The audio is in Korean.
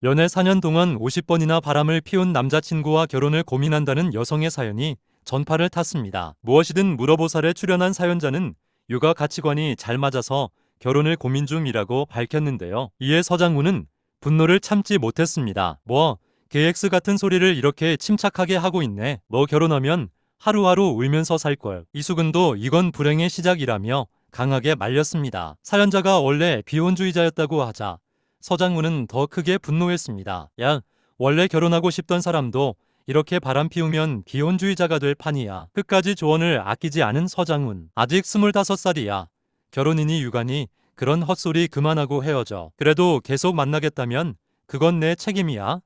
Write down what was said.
연애 4년 동안 50번이나 바람을 피운 남자친구와 결혼을 고민한다는 여성의 사연이 전파를 탔습니다. 무엇이든 물어보살에 출연한 사연자는 육아 가치관이 잘 맞아서 결혼을 고민 중이라고 밝혔는데요. 이에 서장훈은 분노를 참지 못했습니다. KX 같은 소리를 이렇게 침착하게 하고 있네. 너 결혼하면 하루하루 울면서 살걸. 이수근도 이건 불행의 시작이라며 강하게 말렸습니다. 사연자가 원래 비혼주의자였다고 하자 서장훈은 더 크게 분노했습니다. 야, 원래 결혼하고 싶던 사람도 이렇게 바람 피우면 비혼주의자가 될 판이야. 끝까지 조언을 아끼지 않은 서장훈. 아직 25살이야. 결혼이니 육아니 그런 헛소리 그만하고 헤어져. 그래도 계속 만나겠다면 그건 내 책임이야.